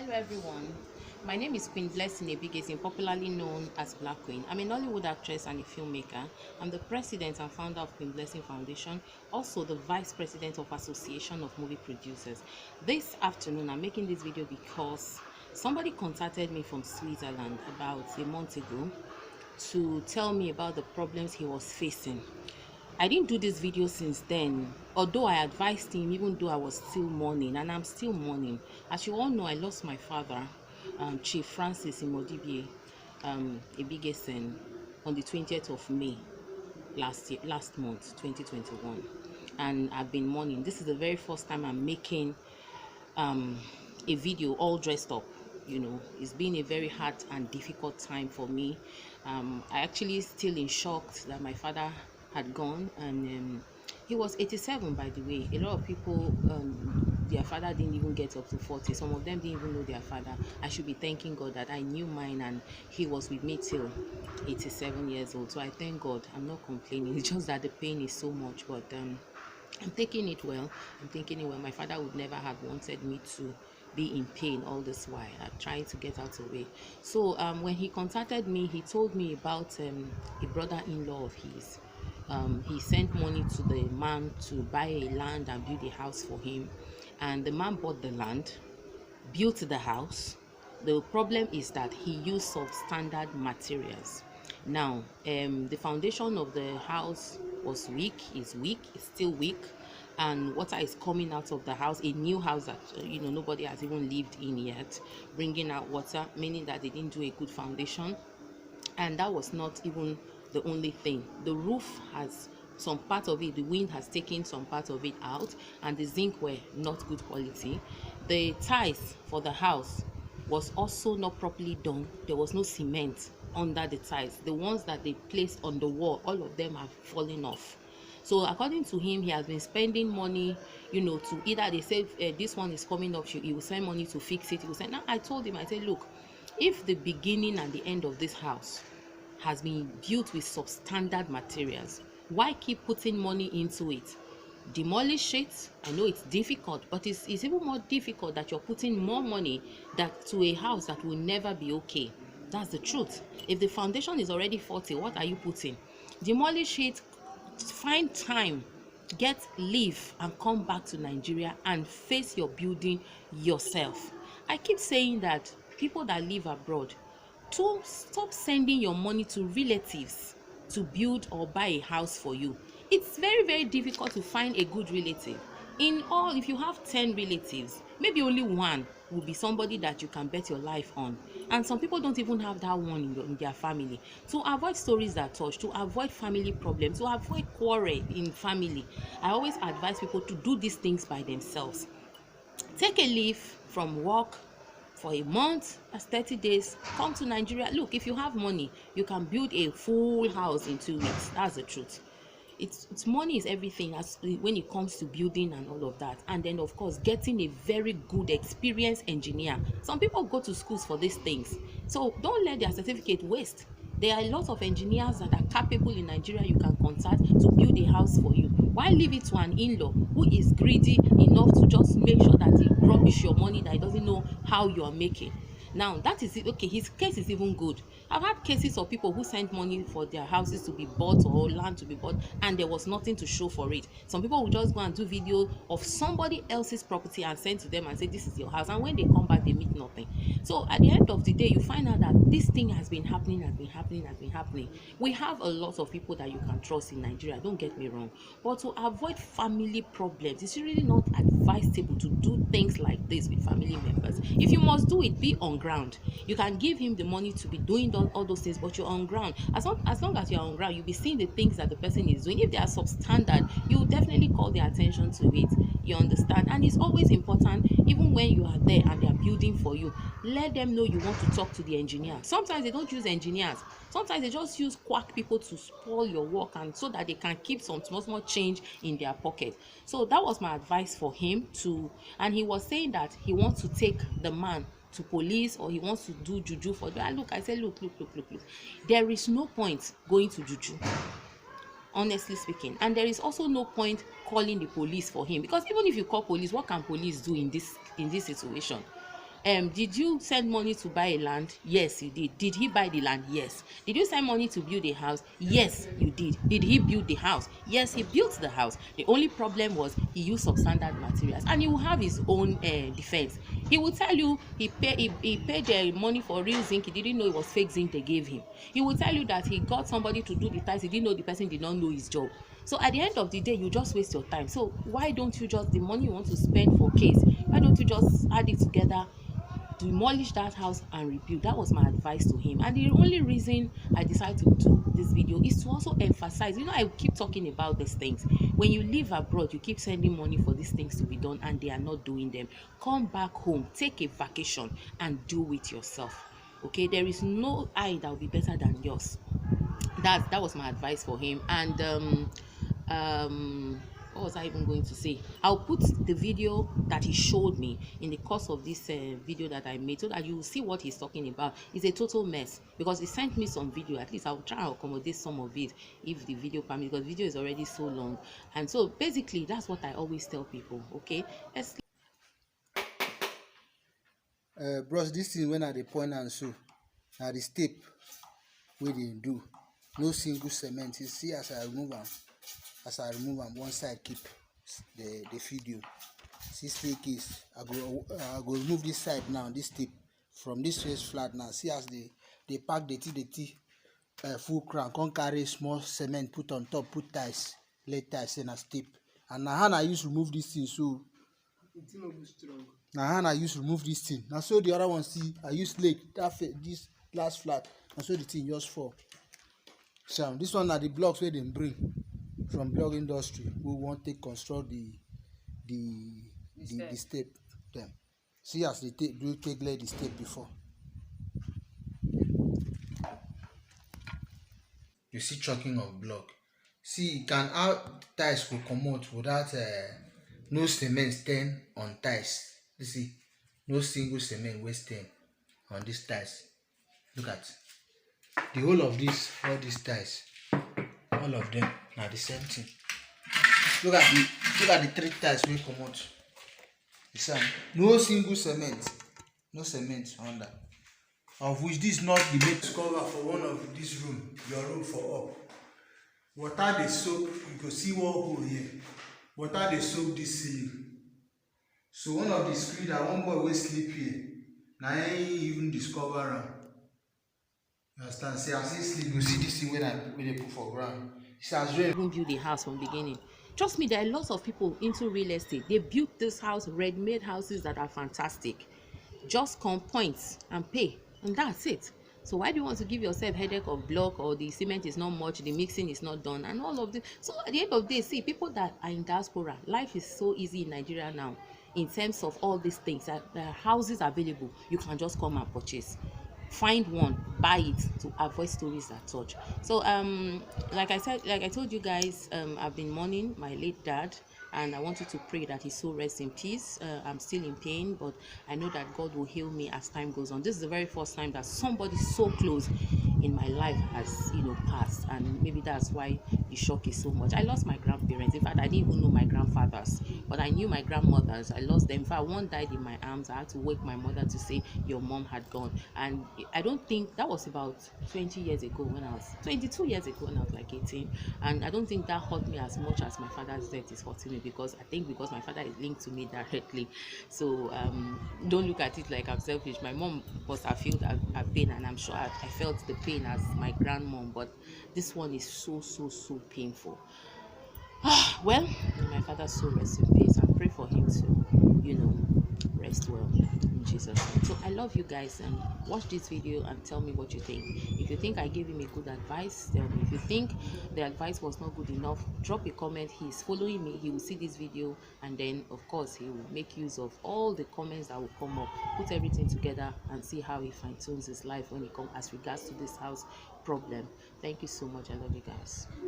Hello everyone, my name is Queen Blessing Ebigesin, popularly known as Black Queen. I'm a Nollywood actress and a filmmaker. I'm the president and founder of Queen Blessing Foundation, also the vice president of Association of Movie Producers. This afternoon I'm making this video because somebody contacted me from Switzerland about a month ago to tell me about the problems he was facing. I didn't do this video since then, although I advised him, even though I was still mourning, and I'm still mourning. As you all know, I lost my father, Chief Francis Imodibie Ebigesin, on the 20th of May last month, 2021, and I've been mourning. This is the very first time I'm making a video all dressed up. It's been a very hard and difficult time for me. I actually still in shock that my father had gone, and he was 87, by the way. A lot of people, their father didn't even get up to 40. Some of them didn't even know their father. I should be thanking God that I knew mine and he was with me till 87 years old. So I thank God. I'm not complaining. It's just that the pain is so much, but I'm taking it well. My father would never have wanted me to be in pain all this while. I'm trying to get out of it. So when he contacted me, he told me about a brother-in-law of his. He sent money to the man to buy a land and build a house for him, and the man bought the land, built the house. The problem is that he used substandard materials. Now the foundation of the house was weak, is still weak, and water is coming out of the house, a new house that nobody has even lived in yet, bringing out water, meaning that they didn't do a good foundation. And that was not even the only thing. The roof has some part of it, the wind has taken some part of it out, and the zinc were not good quality. The tiles for the house was also not properly done. There was no cement under the tiles. The ones that they placed on the wall, all of them have fallen off. So according to him, he has been spending money, to either they say this one is coming up, he will send money to fix it. He will send. Now I told him, I said, look, if the beginning and the end of this house has been built with substandard materials, why keep putting money into it? Demolish it. I know it's difficult, but it's even more difficult that you're putting more money to a house that will never be okay. That's the truth. If the foundation is already faulty, what are you putting? Demolish it, find time, get leave, and come back to Nigeria and face your building yourself. I keep saying that people that live abroad, to stop sending your money to relatives to build or buy a house for you. It's very, very difficult to find a good relative. In all, if you have 10 relatives, maybe only one will be somebody that you can bet your life on, and some people don't even have that one in their family. To avoid stories that touch, to avoid family problems, to avoid quarrel in family, I always advise people to do these things by themselves. Take a leave from work for a month, that's 30 days, come to Nigeria. Look, if you have money, you can build a full house in 2 weeks. That's the truth. It's money is everything when it comes to building and all of that. And then of course getting a very good experienced engineer. Some people go to schools for these things, so don't let their certificate waste. There are a lot of engineers that are capable in Nigeria you can contact to build a house for you. Why leave it to an in-law who is greedy enough to just make sure that he rubbish your money, that he doesn't know how you are making? Now that is it. Okay, his case is even good. I've had cases of people who sent money for their houses to be bought or land to be bought, and there was nothing to show for it. Some people will just go and do video of somebody else's property and send to them and say this is your house, and when they come back they meet nothing. So at the end of the day, you find out that this thing has been happening. We have a lot of people that you can trust in Nigeria, don't get me wrong, but to avoid family problems, it's really not advisable to do things like this with family members. If you must do it, be on ground. You can give him the money to be doing all those things, but you're on ground. As long as you're on ground, you'll be seeing the things that the person is doing. If they are substandard, you will definitely call their attention to it. You understand? And it's always important, even when you are there and they are building for you, let them know you want to talk to the engineer. Sometimes they don't use engineers. Sometimes they just use quack people to spoil your work, and so that they can keep some small change in their pocket. So that was my advice for him and he was saying that he wants to take the man to police, or he wants to do juju for them. I said, look, there is no point going to juju, honestly speaking, and there is also no point calling the police for him, because even if you call police, what can police do in this situation? Did you send money to buy a land? Yes, you did. Did he buy the land? Yes. Did you send money to build a house? Yes, you did. Did he build the house? Yes, he built the house. The only problem was he used substandard materials, and he will have his own defense. He will tell you he paid money for real zinc. He didn't know it was fake zinc they gave him. He will tell you that he got somebody to do the ties. He didn't know the person did not know his job. So at the end of the day, you just waste your time. So why don't you just, the money you want to spend for case, why don't you just add it together, demolish that house and rebuild? That was my advice to him. And the only reason I decided to do this video is to also emphasize, I keep talking about these things. When you live abroad, you keep sending money for these things to be done and they are not doing them. Come back home, take a vacation and do it yourself. Okay, there is no eye that will be better than yours. That was my advice for him. And what was I even going to say? I'll put the video that he showed me in the course of this video that I made, so that you will see what he's talking about. It's a total mess, because he sent me some video. At least I'll try and accommodate some of it if the video permits, because video is already so long. And so basically that's what I always tell people. Okay, let's bros, this thing when I dey point and so na the step wey dey do, no single cement. You see as I remove am, one side keep the video. See staircase, I go remove this side now, this step from this face flat now. See as they pack the tea full crown, come carry small cement put on top, put tiles, lay tiles in a step. And na hand I use remove this thing, so it's not strong. Na hand I use remove this thing. Now so the other one, see I use leg this last flat, and so the thing just fall. So this one are the blocks where they bring from block industry. We want to construct the step. Them see as they take the step before. You see chalking of block. See, you can add tiles will come out without no cement stain on tiles. You see, no single cement wasting on these tiles. Look at the whole of this, all these tiles, all of them are the same thing. Look at the 3 tiles will come out. You see, no single cement, no cement under. Of which this not the base cover for one of this room, your room for up. Water they soak, you can see one hole here. Water they soak this ceiling. So one of the screen that one boy will sleep here. Now I ain't even discover am. You understand? See, as he sleep, you see this thing when they put for ground. See, as rain. even build a house from beginning. Trust me, there are lots of people into real estate. They built this house, ready-made houses that are fantastic. Just come points and pay, and that's it. So why do you want to give yourself headache of block, or the cement is not much, the mixing is not done, and all of this? So at the end of the day, see, people that are in diaspora, life is so easy in Nigeria now in terms of all these things. There are houses available, you can just come and purchase. Find one, buy it, to avoid stories that touch. So like I told you guys, I've been mourning my late dad, and I want you to pray that his soul rests in peace. I'm still in pain, but I know that God will heal me as time goes on. This is the very first time that somebody so close in my life has passed, and maybe that's why the shock is so much. I lost my grandparents. In fact, I didn't even know my grandfathers, but I knew my grandmothers. I lost them. In fact, one died in my arms. I had to wake my mother to say your mom had gone. And I don't think that was about 20 years ago, when I was 22 years ago, when I was like 18. And I don't think that hurt me as much as my father's death is hurting me, because my father is linked to me directly. So don't look at it like I'm selfish. My mom must have felt her pain, and I'm sure I felt the pain as my grandmom, but this one is so painful. Well, my father's soul rest in peace, and pray for him to rest well in Jesus' name. So I love you guys, and watch this video and tell me what you think. If you think I gave him a good advice, tell me. If you think the advice was not good enough, drop a comment. He's following me, he will see this video, and then of course he will make use of all the comments that will come up, put everything together, and see how he fine-tunes his life when it comes as regards to this house problem. Thank you so much. I love you guys.